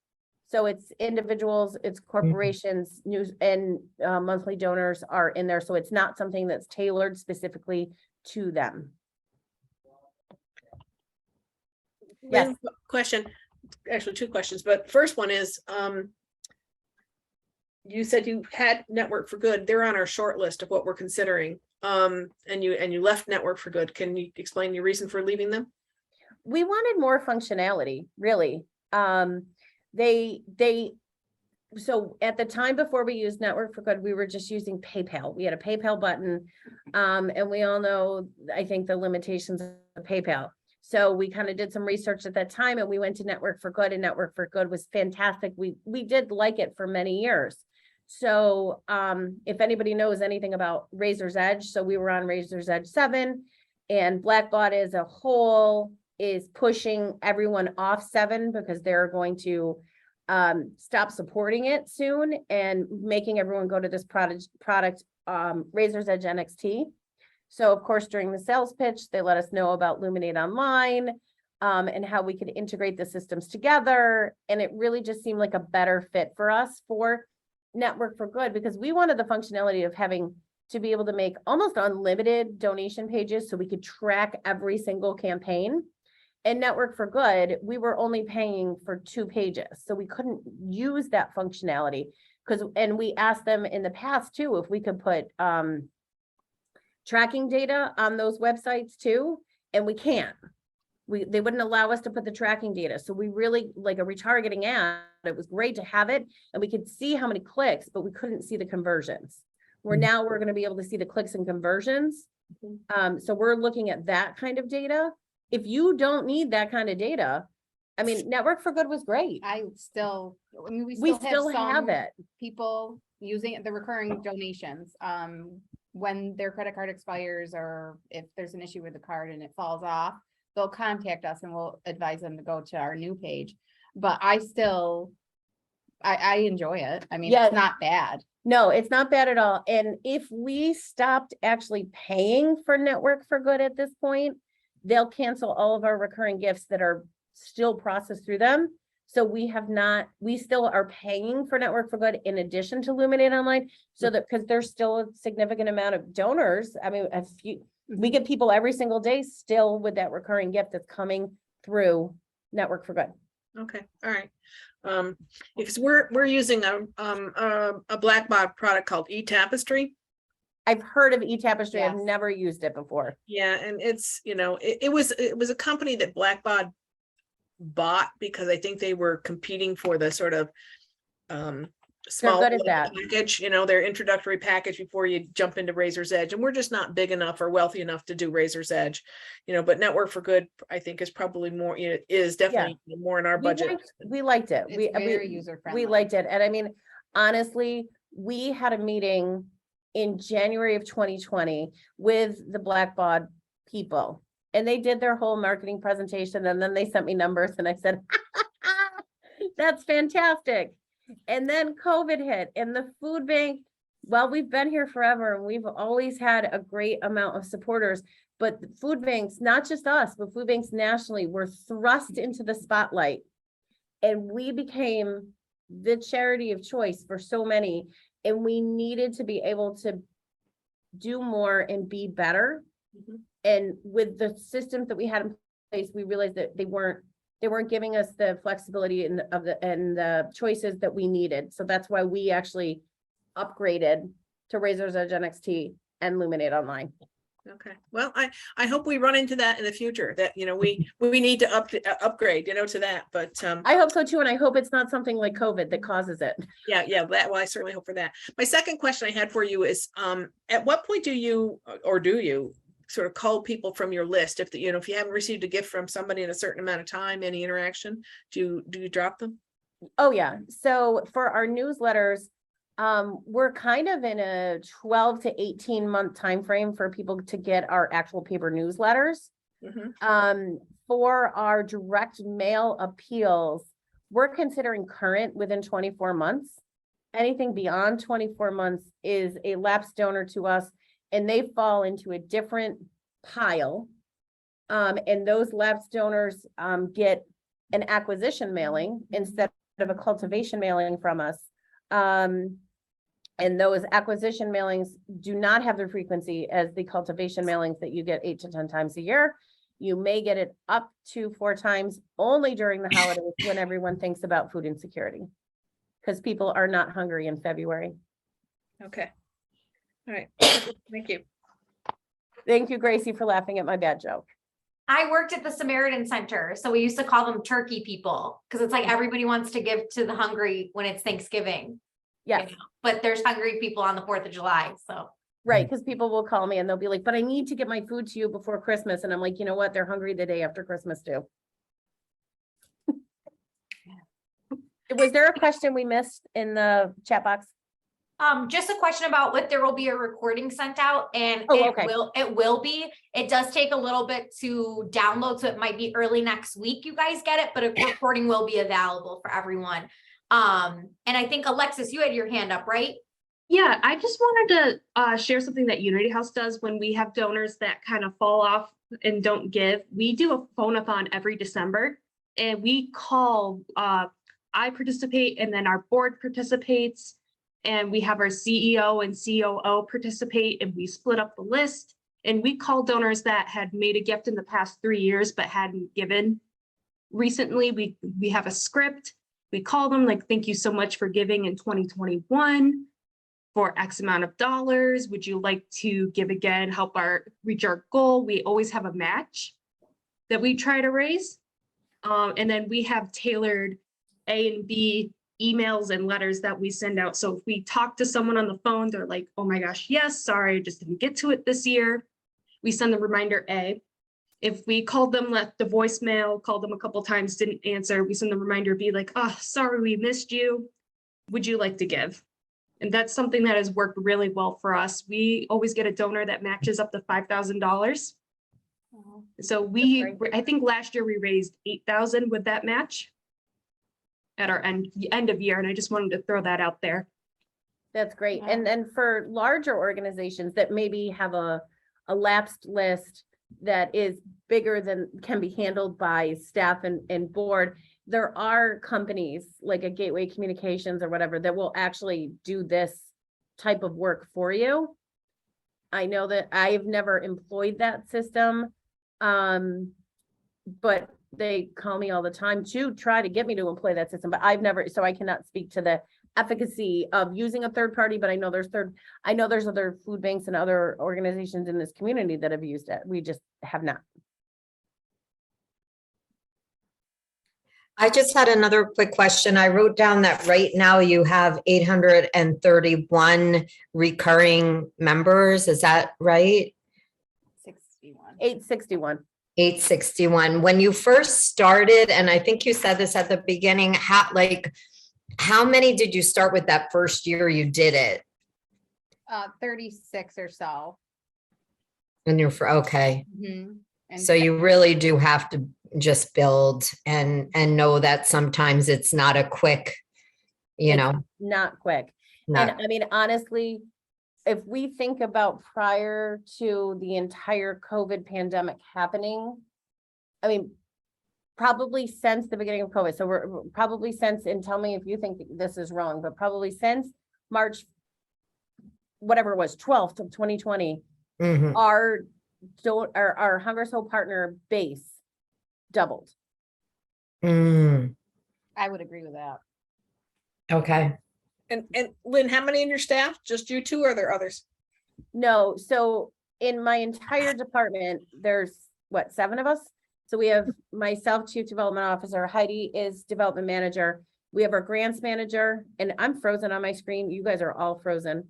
So it's individuals, it's corporations, news, and monthly donors are in there. So it's not something that's tailored specifically to them. Yes. Lynn, question, actually two questions, but first one is, you said you had Network for Good. They're on our short list of what we're considering. And you left Network for Good. Can you explain your reason for leaving them? We wanted more functionality, really. So at the time before we used Network for Good, we were just using PayPal. We had a PayPal button. And we all know, I think, the limitations of PayPal. So we kind of did some research at that time, and we went to Network for Good, and Network for Good was fantastic. We did like it for many years. So if anybody knows anything about Razor's Edge, so we were on Razor's Edge 7, and Blackbaud as a whole is pushing everyone off 7 because they're going to stop supporting it soon and making everyone go to this product Razor's Edge NXT. So of course, during the sales pitch, they let us know about Luminate Online and how we could integrate the systems together. And it really just seemed like a better fit for us for Network for Good, because we wanted the functionality of having to be able to make almost unlimited donation pages so we could track every single campaign. And Network for Good, we were only paying for 2 pages. So we couldn't use that functionality and we asked them in the past too, if we could put, tracking data on those websites too, and we can't. They wouldn't allow us to put the tracking data. So we really, like a retargeting ad, it was great to have it and we could see how many clicks, but we couldn't see the conversions. We're gonna be able to see the clicks and conversions. So we're looking at that kind of data. If you don't need that kind of data, I mean, Network for Good was great. I mean, We we still have some it. people using the recurring donations, when their credit card expires or if there's an issue with the card and it falls off, they'll contact us and we'll advise them to go to our new page. But I enjoy it. I mean, Yeah. it's not bad. No, it's not bad at all. And if we stopped actually paying for Network for Good at this point, they'll cancel all of our recurring gifts that are still processed through them. So we still are paying for Network for Good in addition to Luminate Online. So that, because there's still a significant amount of donors. I mean, we get people every single day still with that recurring gift that's coming through Network for Good. Okay, all right. Because we're using a Blackbaud product called eTapestry. I've heard of eTapestry. I've Yes. never used it before. Yeah, and it's, it was a company that Blackbaud bought because I think they were competing for the sort of small good at that. package, their introductory package before you jump into Razor's Edge. And we're just not big enough or wealthy enough to do Razor's Edge, but Network for Good, I think, is probably more, is definitely more in our budget. We liked it. It's very user friendly. We liked it. And I mean, honestly, we had a meeting in January of 2020 with the Blackbaud people. And they did their whole marketing presentation and then they sent me numbers and I said, that's fantastic. And then COVID hit and the food bank, well, we've been here forever and we've always had a great amount of supporters, but the food banks, not just us, but food banks nationally were thrust into the spotlight. And we became the charity of choice for so many. And we needed to be able to do more and be better. And with the systems that we had in place, we realized that they weren't giving us the flexibility and the choices that we needed. So that's why we actually upgraded to Razor's Edge NXT and Luminate Online. Okay, well, I hope we run into that in the future, that, we need to upgrade, to that, but I hope so too. And I hope it's not something like COVID that causes it. yeah, well, I certainly hope for that. My second question I had for you is, at what point do you sort of call people from your list? If if you haven't received a gift from somebody in a certain amount of time, any interaction, do you drop them? Oh, yeah. So for our newsletters, we're kind of in a 12 to 18 month time frame for people to get our actual paper newsletters. For our direct mail appeals, we're considering current within 24 months. Anything beyond 24 months is a lapsed donor to us, and they fall into a different pile. And those lapsed donors get an acquisition mailing instead of a cultivation mailing from us. And those acquisition mailings do not have the frequency as the cultivation mailings that you get 8 to 10 times a year. You may get it up to 4 times only during the holidays when everyone thinks about food insecurity, because people are not hungry in February. Okay. All right. Thank you. Thank you, Gracie, for laughing at my bad joke. I worked at the Samaritan Center, so we used to call them turkey people, because it's like everybody wants to give to the hungry when it's Thanksgiving. Yes, But there's hungry people on the 4th of July, so. right, because people will call me and they'll be like, but I need to get my food to you before Christmas. And I'm like, you know what? They're hungry the day after Christmas too. Was there a question we missed in the chat box? Just a question about what there will be a recording sent out, and Oh, okay. it will be. It does take a little bit to download, so it might be early next week you guys get it, but a recording will be available for everyone. And I think Alexis, you had your hand up, right? Yeah, I just wanted to share something that Unity House does when we have donors that kind of fall off and don't give. We do a phone-a-thon every December, and we call, I participate, and then our board participates, and we have our CEO and COO participate, and we split up the list, and we call donors that had made a gift in the past 3 years but hadn't given recently. We have a script, We call them like, thank you so much for giving in 2021 for X amount of dollars. Would you like to give again, help reach our goal? We always have a match that we try to raise. And then we have tailored A and B emails and letters that we send out. So if we talk to someone on the phone, they're like, oh my gosh, yes, sorry, I just didn't get to it this year. We send the reminder A. If we called them, left the voicemail, called them a couple times, didn't answer, we send the reminder B like, oh, sorry, we missed you. Would you like to give? And that's something that has worked really well for us. We always get a donor that matches up to $5,000. So I think last year we raised 8,000 with that match at our end of year. And I just wanted to throw that out there. That's great. Wow. And then for larger organizations that maybe have a lapsed list that is bigger than can be handled by staff and board, there are companies like a Gateway Communications or whatever that will actually do this type of work for you. I know that I've never employed that system, but they call me all the time to try to get me to employ that system, but I've never, so I cannot speak to the efficacy of using a third party, but I know there's other food banks and other organizations in this community that have used it. We just have not. I just had another quick question. I wrote down that right now you have 831 recurring members. Is that right? 861. 861. When you first started, and I think you said this at the beginning, how many did you start with that first year you did it? 36 or so. When you're okay. Mhm. And So you really do have to just build and know that sometimes it's not a quick, Not quick. not, And I mean, honestly, if we think about prior to the entire COVID pandemic happening, I mean, probably since the beginning of COVID. So we're probably since, and tell me if you think this is wrong, but probably since March, whatever it was, 12th of 2020, Mhm. our Hunger Soul partner base doubled. Mm, I would agree with that. okay. And Lynn, how many in your staff? Just you two, or are there others? No, so in my entire department, there's what, 7 of us? So we have myself, Chief Development Officer, Heidi is Development Manager. We have our grants manager, and I'm frozen on my screen. You guys are all frozen.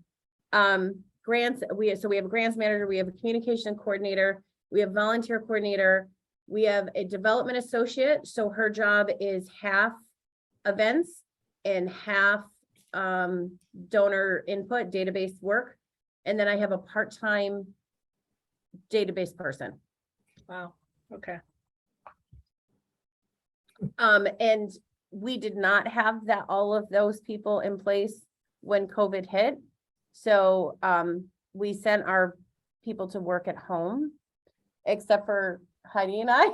Grants, we have a grants manager, we have a communication coordinator, we have volunteer coordinator, we have a development associate. So her job is half events and half donor input, database work. And then I have a part-time database person. Wow. Okay. And we did not have all of those people in place when COVID hit. So, we sent our people to work at home, except for Heidi and I.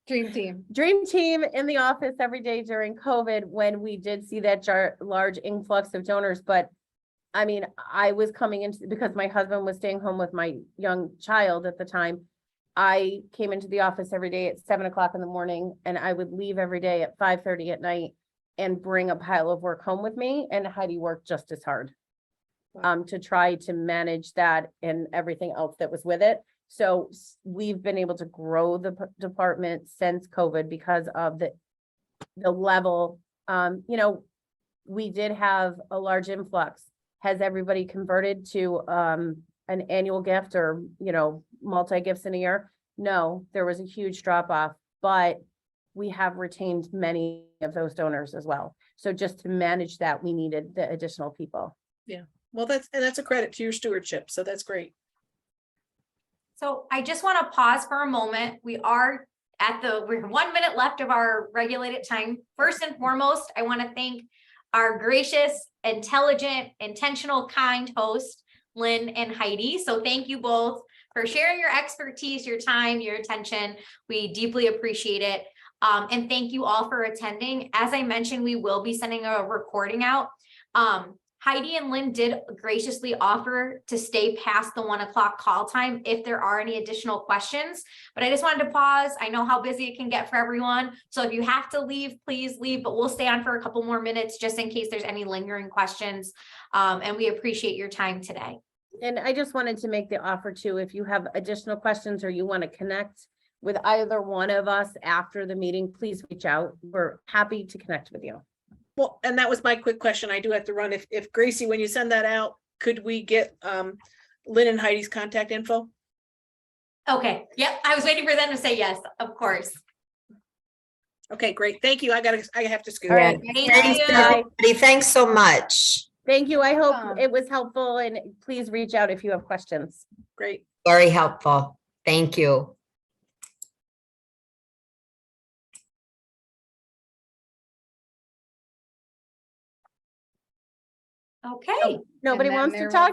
Dream team. Dream team in the office every day during COVID when we did see that large influx of donors. But I mean, I was coming into, because my husband was staying home with my young child at the time. I came into the office every day at 7 o'clock in the morning, and I would leave every day at 5:30 at night and bring a pile of work home with me. And Heidi worked just as hard to try to manage that and everything else that was with it. So we've been able to grow the department since COVID because of the level. We did have a large influx. Has everybody converted to an annual gift or, multi-gifts in a year? No, there was a huge drop off, but we have retained many of those donors as well. So just to manage that, we needed the additional people. Well, that's a credit to your stewardship. So that's great. So I just want to pause for a moment. We're 1 minute left of our regulated time. First and foremost, I want to thank our gracious, intelligent, intentional, kind host, Lynn and Heidi. So thank you both for sharing your expertise, your time, your attention. We deeply appreciate it. And thank you all for attending. As I mentioned, we will be sending a recording out. Heidi and Lynn did graciously offer to stay past the 1 o'clock call time if there are any additional questions. But I just wanted to pause. I know how busy it can get for everyone. So if you have to leave, please leave, but we'll stay on for a couple more minutes just in case there's any lingering questions. And we appreciate your time today. And I just wanted to make the offer too, if you have additional questions or you want to connect with either one of us after the meeting, please reach out. We're happy to connect with you. Well, and that was my quick question. I do have to run. If Gracie, when you send that out, could we get Lynn and Heidi's contact info? Okay. Yep. I was waiting for them to say yes, of course. Okay, great. Thank you. I have to scoot. All right. Thank Thanks, you. everybody. Thanks so much. Thank you. I hope Welcome. it was helpful, and please reach out if you have questions. Great. Very helpful. Thank you. Okay. Nobody then wants to there talk